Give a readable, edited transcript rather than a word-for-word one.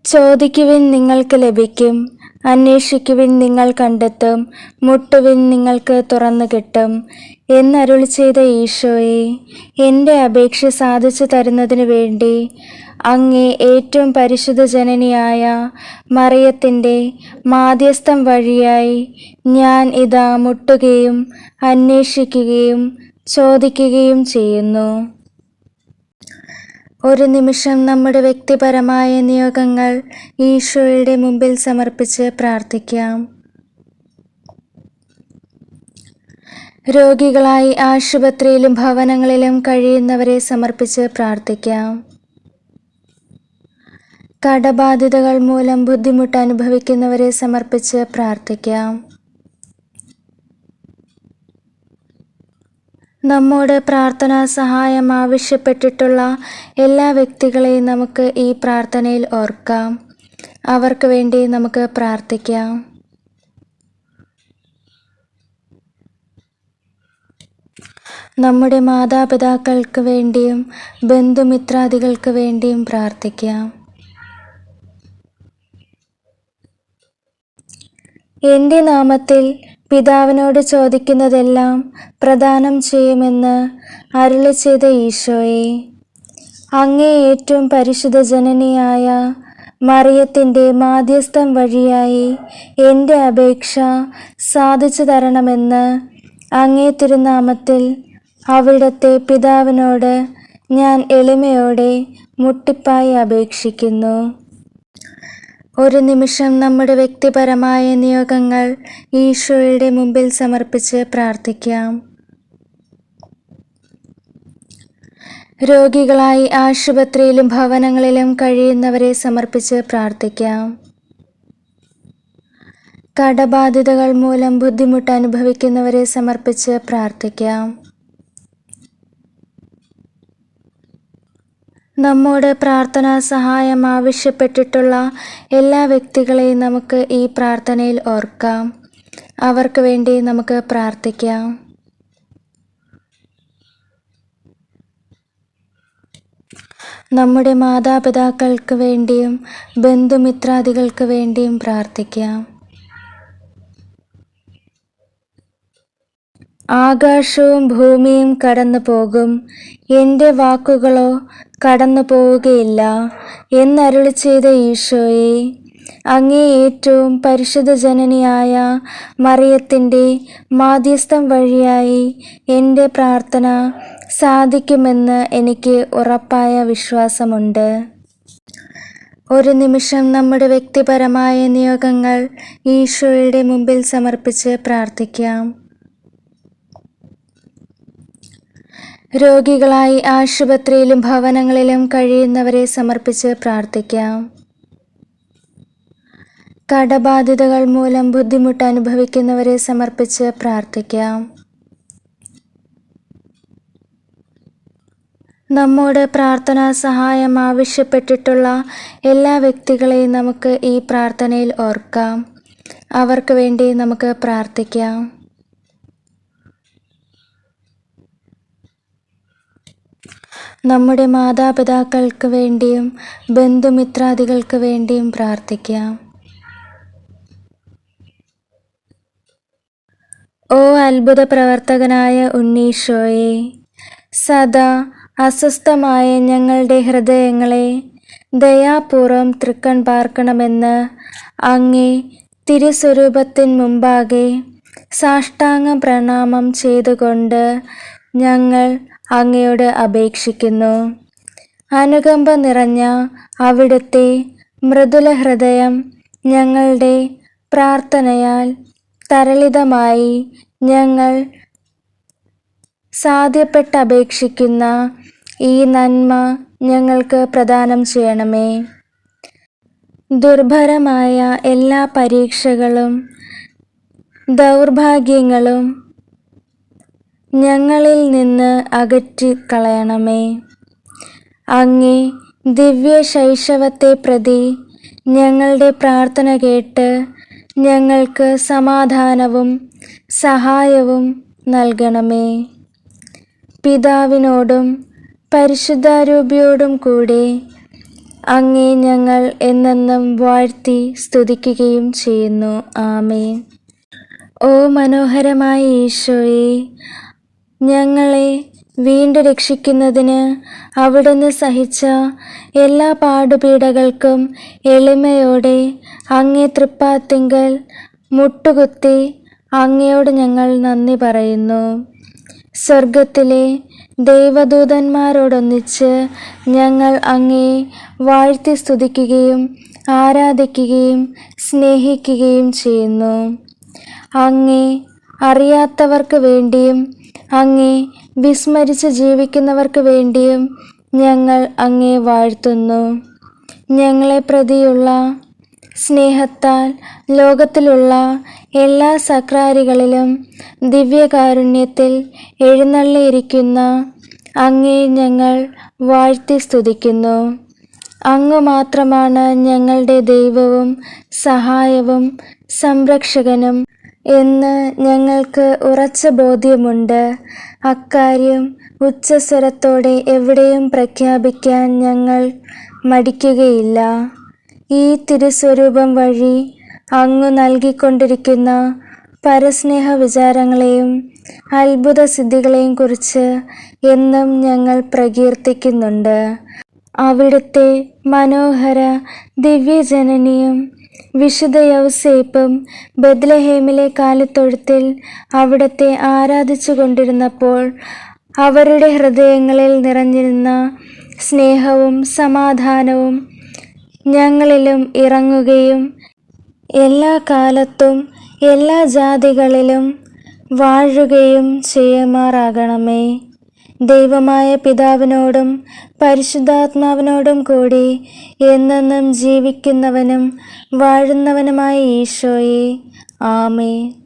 ചോദിക്കുവിൻ നിങ്ങൾക്ക് ലഭിക്കും, അന്വേഷിക്കുവിൻ നിങ്ങൾ കണ്ടെത്തും, മുട്ടുവിൻ നിങ്ങൾക്ക് തുറന്നു കിട്ടും എന്നരുളി ചെയ്ത ഈശോയെ, എൻ്റെ അപേക്ഷ സാധിച്ചു തരുന്നതിനു വേണ്ടി അങ്ങേ ഏറ്റവും പരിശുദ്ധ ജനനിയായ മറിയത്തിൻ്റെ മാധ്യസ്ഥം വഴിയായി ഞാൻ ഇതാ മുട്ടുകയും അന്വേഷിക്കുകയും ചോദിക്കുകയും ചെയ്യുന്നു. ഒരു നിമിഷം നമ്മുടെ വ്യക്തിപരമായ നിയോഗങ്ങൾ ഈശോയുടെ മുമ്പിൽ സമർപ്പിച്ച് പ്രാർത്ഥിക്കാം. രോഗികളായി ആശുപത്രിയിലും ഭവനങ്ങളിലും കഴിയുന്നവരെ സമർപ്പിച്ച് പ്രാർത്ഥിക്കാം. കടബാധ്യതകൾ മൂലം ബുദ്ധിമുട്ട് അനുഭവിക്കുന്നവരെ സമർപ്പിച്ച് പ്രാർത്ഥിക്കാം. നമ്മോട് പ്രാർത്ഥനാ സഹായം ആവശ്യപ്പെട്ടിട്ടുള്ള എല്ലാ വ്യക്തികളെയും നമുക്ക് ഈ പ്രാർത്ഥനയിൽ ഓർക്കാം. അവർക്ക് വേണ്ടി നമുക്ക് പ്രാർത്ഥിക്കാം. നമ്മുടെ മാതാപിതാക്കൾക്ക് വേണ്ടിയും ബന്ധുമിത്രാദികൾക്ക് വേണ്ടിയും പ്രാർത്ഥിക്കാം. എൻ്റെ നാമത്തിൽ പിതാവിനോട് ചോദിക്കുന്നതെല്ലാം പ്രദാനം ചെയ്യുമെന്ന് അരുളി ചെയ്ത ഈശോയെ, അങ്ങേ ഏറ്റവും പരിശുദ്ധ ജനനിയായ മറിയത്തിൻ്റെ മാധ്യസ്ഥം വഴിയായി എൻ്റെ അപേക്ഷ സാധിച്ചു തരണമെന്ന് അങ്ങേ തിരുനാമത്തിൽ അവിടുത്തെ പിതാവിനോട് ഞാൻ എളിമയോടെ മുട്ടിപ്പായി അപേക്ഷിക്കുന്നു. ഒരു നിമിഷം നമ്മുടെ വ്യക്തിപരമായ നിയോഗങ്ങൾ ഈശോയുടെ മുമ്പിൽ സമർപ്പിച്ച് പ്രാർത്ഥിക്കാം. രോഗികളായി ആശുപത്രിയിലും ഭവനങ്ങളിലും കഴിയുന്നവരെ സമർപ്പിച്ച് പ്രാർത്ഥിക്കാം. കടബാധ്യതകൾ മൂലം ബുദ്ധിമുട്ട് അനുഭവിക്കുന്നവരെ സമർപ്പിച്ച് പ്രാർത്ഥിക്കാം. നമ്മോട് പ്രാർത്ഥനാ സഹായം ആവശ്യപ്പെട്ടിട്ടുള്ള എല്ലാ വ്യക്തികളെയും നമുക്ക് ഈ പ്രാർത്ഥനയിൽ ഓർക്കാം. അവർക്ക് വേണ്ടി നമുക്ക് പ്രാർത്ഥിക്കാം. നമ്മുടെ മാതാപിതാക്കൾക്ക് വേണ്ടിയും ബന്ധുമിത്രാദികൾക്ക് വേണ്ടിയും പ്രാർത്ഥിക്കാം. ആകാശവും ഭൂമിയും കടന്നു പോകും, എൻ്റെ വാക്കുകളോ കടന്നു പോവുകയില്ല എന്നരുളി ചെയ്ത ഈശോയെ, അങ്ങേ ഏറ്റവും പരിശുദ്ധ ജനനിയായ മറിയത്തിൻ്റെ മാധ്യസ്ഥം വഴിയായി എൻ്റെ പ്രാർത്ഥന സാധിക്കുമെന്ന് എനിക്ക് ഉറപ്പായ വിശ്വാസമുണ്ട്. ഒരു നിമിഷം നമ്മുടെ വ്യക്തിപരമായ നിയോഗങ്ങൾ ഈശോയുടെ മുമ്പിൽ സമർപ്പിച്ച് പ്രാർത്ഥിക്കാം. രോഗികളായി ആശുപത്രിയിലും ഭവനങ്ങളിലും കഴിയുന്നവരെ സമർപ്പിച്ച് പ്രാർത്ഥിക്കാം. കടബാധ്യതകൾ മൂലം ബുദ്ധിമുട്ട് അനുഭവിക്കുന്നവരെ സമർപ്പിച്ച് പ്രാർത്ഥിക്കാം. നമ്മോട് പ്രാർത്ഥനാ സഹായം ആവശ്യപ്പെട്ടിട്ടുള്ള എല്ലാ വ്യക്തികളെയും നമുക്ക് ഈ പ്രാർത്ഥനയിൽ ഓർക്കാം. അവർക്ക് വേണ്ടി നമുക്ക് പ്രാർത്ഥിക്കാം. നമ്മുടെ മാതാപിതാക്കൾക്ക് വേണ്ടിയും ബന്ധുമിത്രാദികൾക്ക് വേണ്ടിയും പ്രാർത്ഥിക്കാം. ഓ അത്ഭുത പ്രവർത്തകനായ ഉണ്ണീശോയെ, സദാ അസ്വസ്ഥമായ ഞങ്ങളുടെ ഹൃദയങ്ങളെ ദയാപൂർവം തൃക്കൺ പാർക്കണമെന്ന് അങ്ങേ തിരുസ്വരൂപത്തിൻ മുമ്പാകെ സാഷ്ടാംഗം പ്രണാമം ചെയ്തുകൊണ്ട് ഞങ്ങൾ അങ്ങയോട് അപേക്ഷിക്കുന്നു. അനുകമ്പ നിറഞ്ഞ അവിടുത്തെ മൃദുല ഹൃദയം ഞങ്ങളുടെ പ്രാർത്ഥനയാൽ തരളിതമായി ഞങ്ങൾ സാധ്യപ്പെട്ടപേക്ഷിക്കുന്ന ഈ നന്മ ഞങ്ങൾക്ക് പ്രദാനം ചെയ്യണമേ. ദുർഭരമായ എല്ലാ പരീക്ഷകളും ദൗർഭാഗ്യങ്ങളും ഞങ്ങളിൽ നിന്ന് അകറ്റിക്കളയണമേ. അങ്ങേ ദിവ്യ ശൈശവത്തെ പ്രതി ഞങ്ങളുടെ പ്രാർത്ഥന കേട്ട് ഞങ്ങൾക്ക് സമാധാനവും സഹായവും നൽകണമേ. പിതാവിനോടും പരിശുദ്ധാരൂപിയോടും കൂടെ അങ്ങേ ഞങ്ങൾ എന്നെന്നും വാഴ്ത്തി സ്തുതിക്കുകയും ചെയ്യുന്നു. ആമേൻ. ഓ മനോഹരമായ ഈശോയെ, ഞങ്ങളെ വീണ്ടും രക്ഷിക്കുന്നതിന് അവിടുന്ന് സഹിച്ച എല്ലാ പാടുപീഡകൾക്കും എളിമയോടെ അങ്ങേ തൃപ്പാത്തിങ്കൽ മുട്ടുകുത്തി അങ്ങയോട് ഞങ്ങൾ നന്ദി പറയുന്നു. സ്വർഗത്തിലെ ദൈവദൂതന്മാരോടൊന്നിച്ച് ഞങ്ങൾ അങ്ങയെ വാഴ്ത്തി സ്തുതിക്കുകയും ആരാധിക്കുകയും സ്നേഹിക്കുകയും ചെയ്യുന്നു. അങ്ങേ അറിയാത്തവർക്ക് വേണ്ടിയും അങ്ങേ വിസ്മരിച്ച് ജീവിക്കുന്നവർക്ക് വേണ്ടിയും ഞങ്ങൾ അങ്ങയെ വാഴ്ത്തുന്നു. ഞങ്ങളെ പ്രതിയുള്ള സ്നേഹത്താൽ ലോകത്തിലുള്ള എല്ലാ സക്രാരികളിലും ദിവ്യകാരുണ്യത്തിൽ എഴുന്നള്ളിയിരിക്കുന്ന അങ്ങേ ഞങ്ങൾ വാഴ്ത്തി സ്തുതിക്കുന്നു. അങ്ങ് മാത്രമാണ് ഞങ്ങളുടെ ദൈവവും സഹായവും സംരക്ഷകനും എന്ന് ഞങ്ങൾക്ക് ഉറച്ച ബോധ്യമുണ്ട്. അക്കാര്യം ഉച്ചസ്വരത്തോടെ എവിടെയും പ്രഖ്യാപിക്കാൻ ഞങ്ങൾ മടിക്കുകയില്ല. ഈ തിരുസ്വരൂപം വഴി അങ്ങ് നൽകിക്കൊണ്ടിരിക്കുന്ന പരസ്നേഹ വിചാരങ്ങളെയും അത്ഭുത സിദ്ധികളെയും കുറിച്ച് എന്നും ഞങ്ങൾ പ്രകീർത്തിക്കുന്നുണ്ട്. അവിടുത്തെ മനോഹര ദിവ്യജനനിയും വിശുദ്ധ യൗസേപ്പും ബെത്ലഹേമിലെ കാലിത്തൊഴുത്തിൽ അവിടുത്തെ ആരാധിച്ചു കൊണ്ടിരുന്നപ്പോൾ അവരുടെ ഹൃദയങ്ങളിൽ നിറഞ്ഞിരുന്ന സ്നേഹവും സമാധാനവും ഞങ്ങളിലും ഇറങ്ങുകയും എല്ലാ കാലത്തും എല്ലാ ജാതികളിലും വാഴുകയും ചെയ്യുമാറാകണമേ. ദൈവമായ പിതാവിനോടും പരിശുദ്ധാത്മാവിനോടും കൂടി എന്നെന്നും ജീവിക്കുന്നവനും വാഴുന്നവനുമായ ഈശോയെ, ആമേൻ.